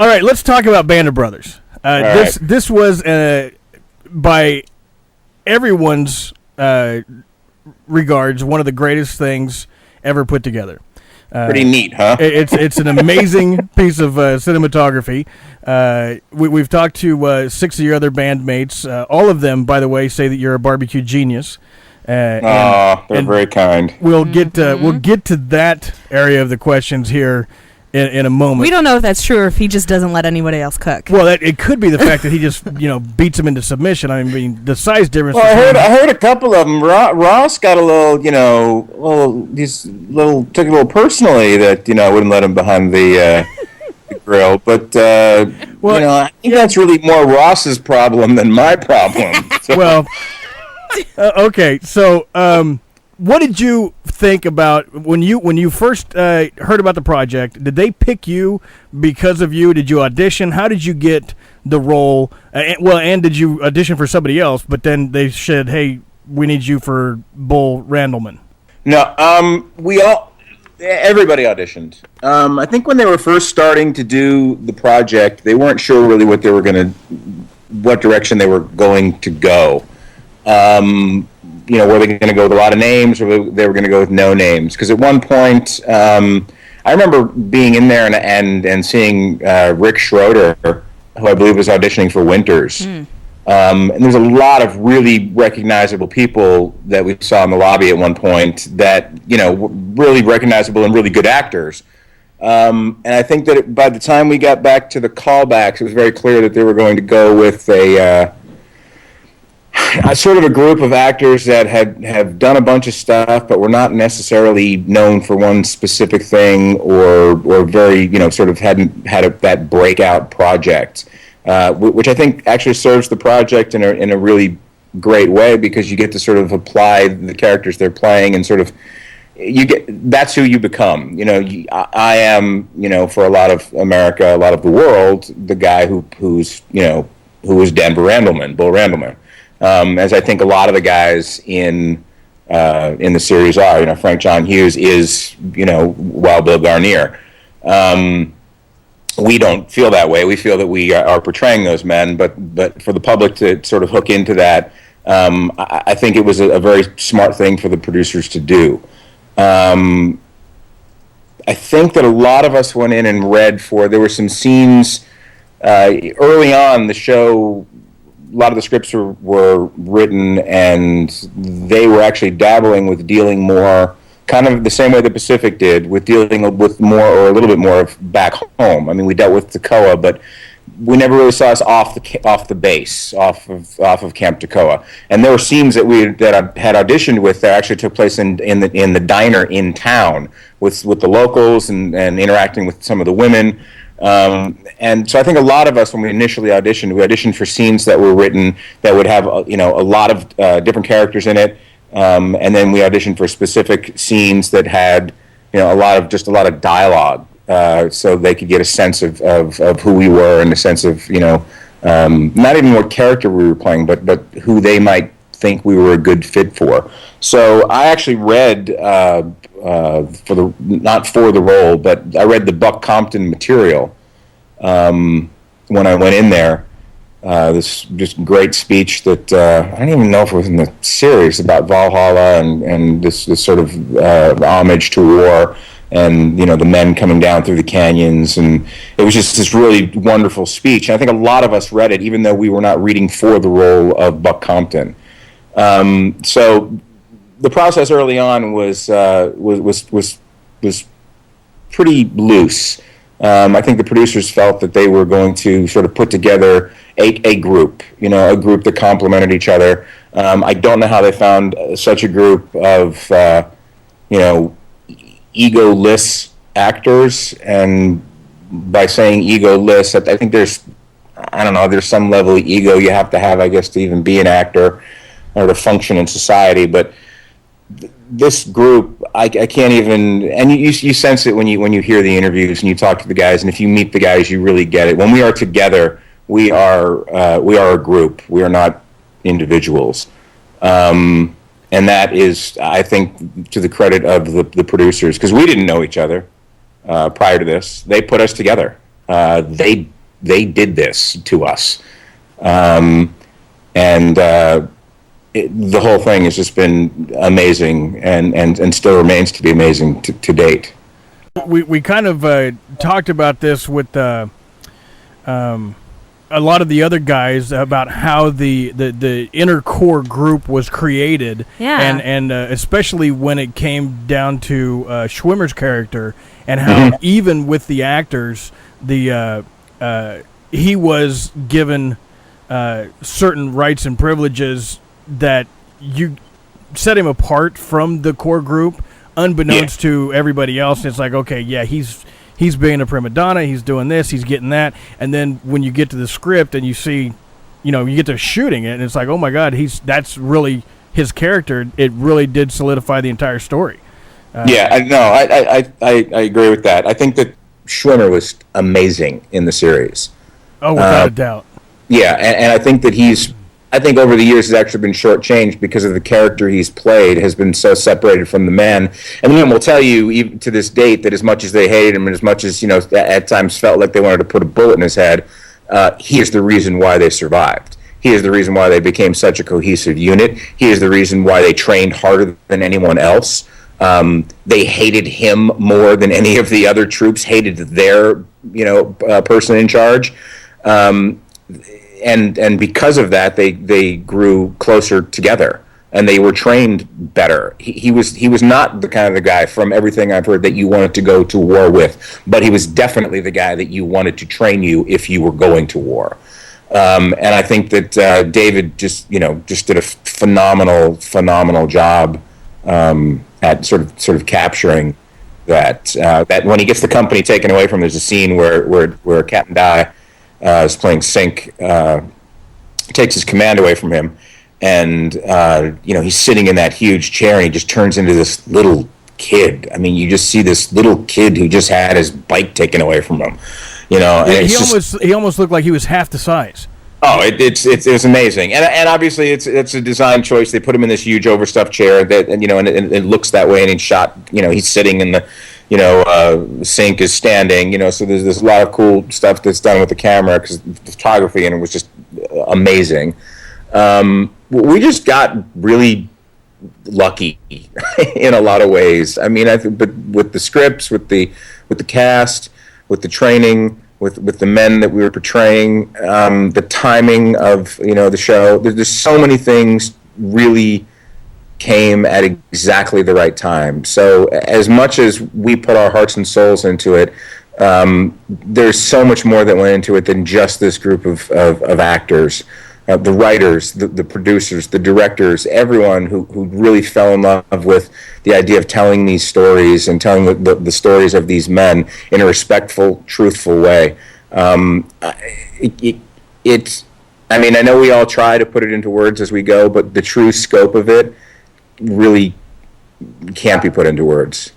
All right, let's talk about Band of Brothers. This was by everyone's regards one of the greatest things ever put together. Pretty neat, huh? It's an amazing piece of cinematography. We've talked to 6 of your other bandmates. All of them, by the way, say that you're a barbecue genius. They're very kind. We'll get to that area of the questions here in a moment. We don't know if that's true or if he just doesn't let anybody else cook. Well, it could be the fact that he just beats them into submission. I mean, the size difference. Well, I heard a couple of them. Ross got a little, took it a little personally that wouldn't let him behind the grill. But I think that's really more Ross's problem than my problem. So. Well, okay, so. What did you think about when you first heard about the project? Did they pick you because of you? Did you audition? How did you get the role? And did you audition for somebody else? But then they said, "Hey, we need you for Bull Randleman." No, everybody auditioned. I think when they were first starting to do the project, they weren't sure really what direction they were going to go. Were they going to go with a lot of names, or they were going to go with no names? Because at one point, I remember being in there and seeing Rick Schroeder, who I believe was auditioning for Winters. And there's a lot of really recognizable people that we saw in the lobby at one point that, were really recognizable and really good actors. And I think that by the time we got back to the callbacks, it was very clear that they were going to go with a sort of a group of actors that have done a bunch of stuff, but were not necessarily known for one specific thing, or very sort of hadn't had that breakout project, which I think actually serves the project in a really great way, because you get to sort of apply the characters they're playing and sort of that's who you become. I am for a lot of America, a lot of the world, the guy who was Denver Randleman, Bull Randleman. As I think a lot of the guys in the series are. Frank John Hughes is, Wild Bill Garnier. We don't feel that way. We feel that we are portraying those men, but for the public to sort of hook into that, I think it was a very smart thing for the producers to do. I think that a lot of us went in and read there were some scenes early on the show. A lot of the scripts were written, and they were actually dabbling with dealing more, kind of the same way the Pacific did, with dealing with more, or a little bit more, of back home. I mean, we dealt with Toccoa, but we never really saw us off the base, off of Camp Toccoa. And there were scenes that I had auditioned with that actually took place in the diner in town with the locals and interacting with some of the women. And so I think a lot of us, when we initially auditioned, we auditioned for scenes that were written that would have a lot of different characters in it, and then we auditioned for specific scenes that had a lot of dialogue, so they could get a sense of who we were, and a sense of not even what character we were playing, but who they might think we were a good fit for. So I actually read not for the role, but I read the Buck Compton material when I went in there. This just great speech that I don't even know if it was in the series, about Valhalla and this sort of homage to war, and the men coming down through the canyons, and it was just this really wonderful speech. And I think a lot of us read it, even though we were not reading for the role of Buck Compton. So the process early on was pretty loose. I think the producers felt that they were going to sort of put together a group, a group that complemented each other. I don't know how they found such a group of, egoless actors. And by saying egoless, I think there's some level of ego you have to have, I guess, to even be an actor or to function in society. But this group, I can't even, and you sense it when you hear the interviews and you talk to the guys, and if you meet the guys, you really get it. When we are together, we are a group. We are not individuals, and that is, I think, to the credit of the producers, because we didn't know each other prior to this. They put us together. they did this to us, the whole thing has just been amazing, and still remains to be amazing to date. We kind of talked about this with a lot of the other guys about how the inner core group was created, and especially when it came down to Schwimmer's character, and how even with the actors, he was given certain rights and privileges that you set him apart from the core group, unbeknownst to everybody else. It's like, okay, yeah, he's being a prima donna, he's doing this, he's getting that, and then when you get to the script and you see, you get to shooting it, and it's like, oh my God, that's really his character. It really did solidify the entire story. I agree with that. I think that Schwimmer was amazing in the series. Oh, without a doubt. Yeah, and I think that I think over the years he's actually been shortchanged because of the character he's played has been so separated from the man. And the man will tell you, even to this date, that as much as they hated him and as much as, at times felt like they wanted to put a bullet in his head, he is the reason why they survived. He is the reason why they became such a cohesive unit. He is the reason why they trained harder than anyone else. They hated him more than any of the other troops hated their, person in charge. And because of that, they grew closer together, and they were trained better. He was not the kind of the guy, from everything I've heard, that you wanted to go to war with, but he was definitely the guy that you wanted to train you if you were going to war. And I think that David just did a phenomenal job at sort of capturing that when he gets the company taken away from him. There's a scene where Captain Dye is playing Sink, takes his command away from him, and he's sitting in that huge chair, and he just turns into this little kid. I mean, you just see this little kid who just had his bike taken away from him. And he almost looked like he was half the size. Oh, it's amazing, and obviously it's a design choice. They put him in this huge overstuffed chair and it looks that way, and he's shot. He's sitting in the. Sink is standing, so there's a lot of cool stuff that's done with the camera, because the photography in it was just amazing. We just got really lucky in a lot of ways. I mean, I think, but with the scripts, with the cast, with the training, with the men that we were portraying, the timing of the show. There's so many things really came at exactly the right time. So as much as we put our hearts and souls into it, there's so much more that went into it than just this group of actors, the writers, the producers, the directors, everyone who really fell in love with the idea of telling these stories and telling the stories of these men in a respectful, truthful way. I know we all try to put it into words as we go, but the true scope of it really can't be put into words.